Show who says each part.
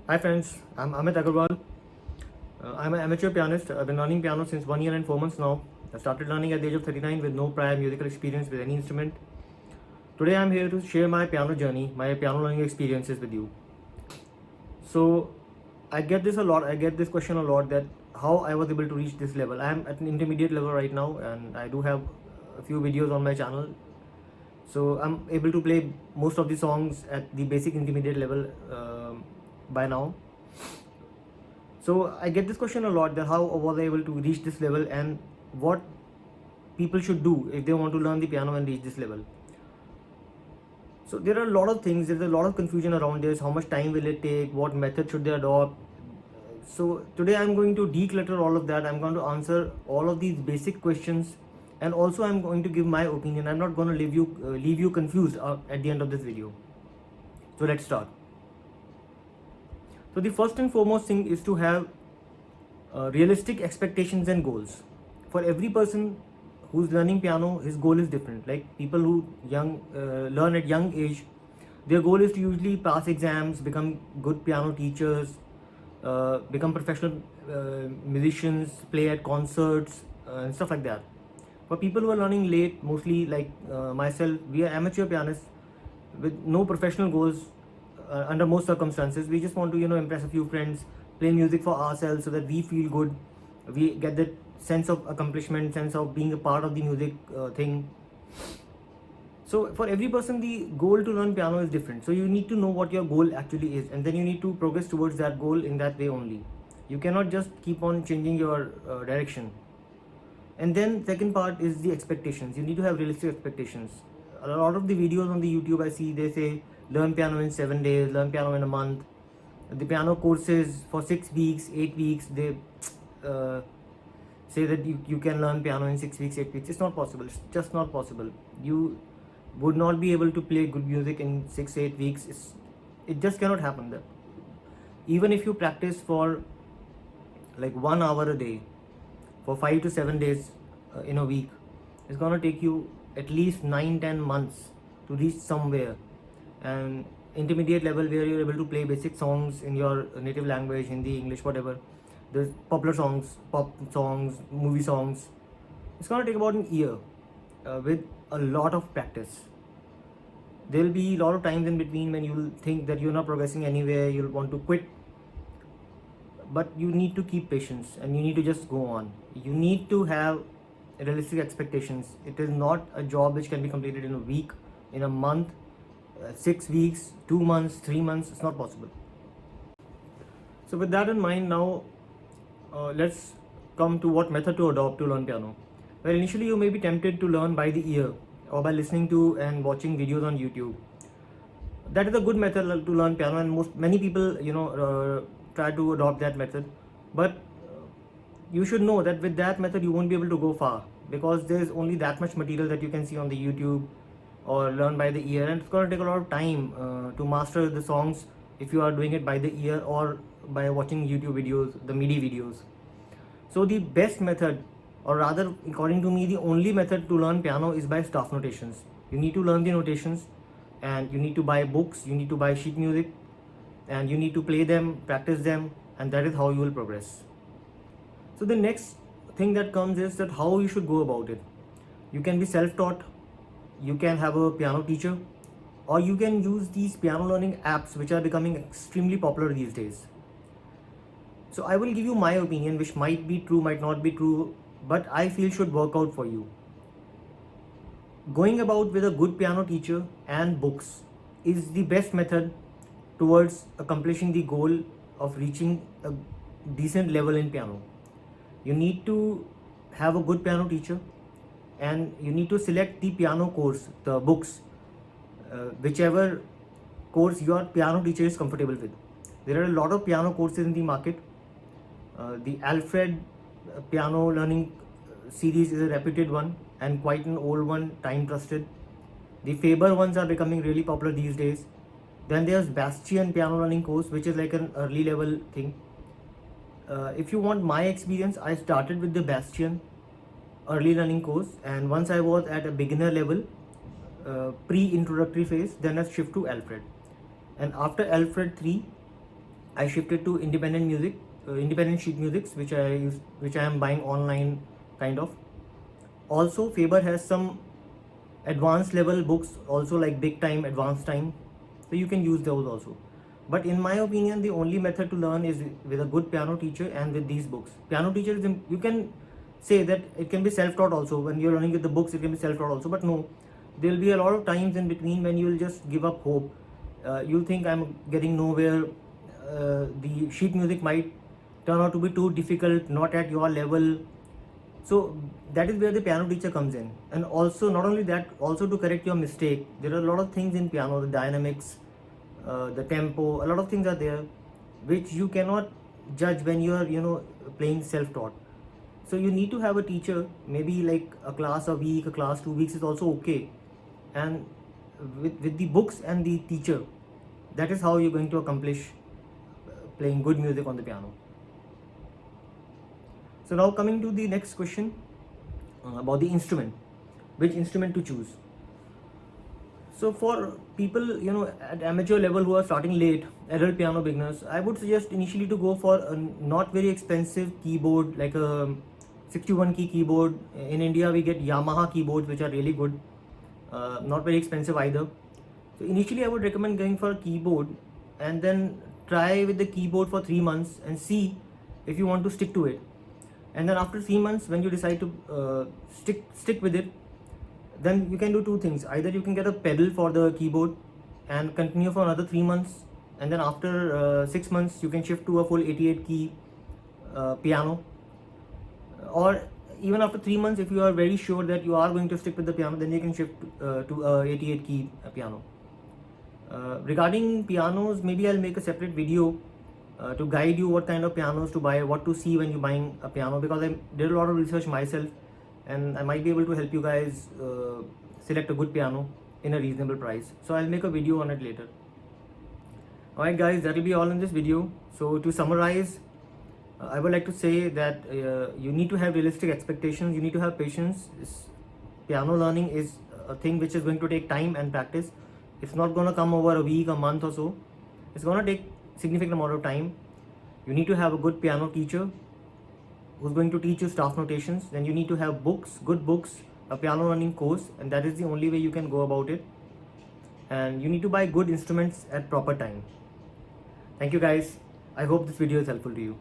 Speaker 1: Hi friends, I'm Amit Agarwal. I'm an amateur pianist. I've been learning piano since 1 year and 4 months now. I started learning at the age of 39 with no prior musical experience with any instrument. Today I'm here to share my piano journey, my piano learning experiences with you. So I get this a lot. I get this question a lot that how I was able to reach this level. I'm at an intermediate level right now and I do have a few videos on my channel. So I'm able to play most of the songs at the basic intermediate level by now. So I get this question a lot that how was I able to reach this level and what people should do if they want to learn the piano and reach this level. So there are a lot of things, there's a lot of confusion around this, how much time will it take, what method should they adopt. So today I'm going to declutter all of that. I'm going to answer all of these basic questions and also I'm going to give my opinion. I'm not going to leave you confused at the end of this video. So let's start. So the first and foremost thing is to have realistic expectations and goals. For every person who's learning piano, his goal is different. Like people who learn at young age, their goal is to usually pass exams, become good piano teachers, become professional musicians, play at concerts and stuff like that. For people who are learning late, mostly like myself, we are amateur pianists with no professional goals under most circumstances. We just want to impress a few friends, play music for ourselves so that we feel good, we get that sense of accomplishment, sense of being a part of the music thing. So for every person the goal to learn piano is different, so you need to know what your goal actually is and then you need to progress towards that goal in that way only. You cannot just keep on changing your direction. And then second part is the expectations. You need to have realistic expectations. A lot of the videos on the YouTube I see, they say learn piano in 7 days, learn piano in a month. The piano courses for 6 weeks, 8 weeks, they say that you can learn piano in 6 weeks, 8 weeks. It's not possible. It's just not possible. You would not be able to play good music in 6, 8 weeks. It just cannot happen. That even if you practice for like 1 hour a day for 5 to 7 days in a week, it's gonna take you at least 9-10 months to reach somewhere. And intermediate level where you're able to play basic songs in your native language, Hindi, English, whatever, there's popular songs, pop songs, movie songs, it's gonna take about an year with a lot of practice. There will be a lot of times in between when you'll think that you're not progressing anywhere, you'll want to quit, but you need to keep patience and you need to just go on. You need to have realistic expectations. It is not a job which can be completed in a week, in a month, 6 weeks, 2 months, 3 months. It's not possible. So with that in mind, now let's come to what method to adopt to learn piano. Well, initially you may be tempted to learn by the ear or by listening to and watching videos on YouTube. That is a good method to learn piano, and many people try to adopt that method. But you should know that with that method you won't be able to go far, because there's only that much material that you can see on the YouTube or learn by the ear, and it's going to take a lot of time to master the songs if you are doing it by the ear or by watching YouTube videos, the MIDI videos. So the best method, or rather according to me the only method to learn piano, is by staff notations. You need to learn the notations and you need to buy books, you need to buy sheet music, and you need to play them, practice them, and that is how you will progress. So the next thing that comes is that how you should go about it. You can be self-taught, you can have a piano teacher, or you can use these piano learning apps which are becoming extremely popular these days. So I will give you my opinion, which might be true, might not be true, but I feel should work out for you. Going about with a good piano teacher and books is the best method towards accomplishing the goal of reaching a decent level in piano. You need to have a good piano teacher and you need to select the piano course, the books, whichever course your piano teacher is comfortable with. There are a lot of piano courses in the market. The Alfred piano learning series is a reputed one and quite an old one, time trusted. The Faber ones are becoming really popular these days. Then there's Bastian piano learning course, which is like an early level thing. If you want my experience, I started with the Bastian early learning course, and once I was at a beginner level, pre-introductory phase, then I shift to Alfred. And after Alfred 3, I shifted to independent music, independent sheet musics, which I am buying online, kind of. Also, Faber has some advanced level books, also like big time, advanced time, so you can use those also. But in my opinion, the only method to learn is with a good piano teacher and with these books. Piano teacher is, you can say that it can be self-taught also. When you're learning with the books, it can be self-taught also, but no, there will be a lot of times in between when you will just give up hope. You'll think I'm getting nowhere. The sheet music might turn out to be too difficult, not at your level. So that is where the piano teacher comes in. And also, not only that, also to correct your mistake, there are a lot of things in piano, the dynamics, the tempo, a lot of things are there which you cannot judge when you are, playing self-taught. So you need to have a teacher, maybe like a class a week, a class 2 weeks is also okay. And with the books and the teacher, that is how you're going to accomplish playing good music on the piano. So now coming to the next question, about the instrument, which instrument to choose. So for people, at amateur level who are starting late, adult piano beginners, I would suggest initially to go for a not very expensive keyboard, like a 61 key keyboard. In India, we get Yamaha keyboards, which are really good, not very expensive either. So initially, I would recommend going for a keyboard, and then try with the keyboard for 3 months and see if you want to stick to it. And then after 3 months, when you decide to stick with it, then you can do two things. Either you can get a pedal for the keyboard and continue for another 3 months, and then after 6 months you can shift to a full 88 key piano. Or even after 3 months, if you are very sure that you are going to stick with the piano, then you can shift to a 88 key piano. Regarding pianos, maybe I'll make a separate video to guide you what kind of pianos to buy, what to see when you're buying a piano, because I did a lot of research myself, and I might be able to help you guys select a good piano in a reasonable price. So I'll make a video on it later. Alright guys, that will be all in this video. So to summarize, I would like to say that you need to have realistic expectations, you need to have patience. Piano learning is a thing which is going to take time and practice. It's not going to come over a week, a month or so. It's going to take significant amount of time. You need to have a good piano teacher who's going to teach you staff notations. Then you need to have books, good books, a piano learning course, and that is the only way you can go about it. And you need to buy good instruments at proper time. Thank you guys. I hope this video is helpful to you.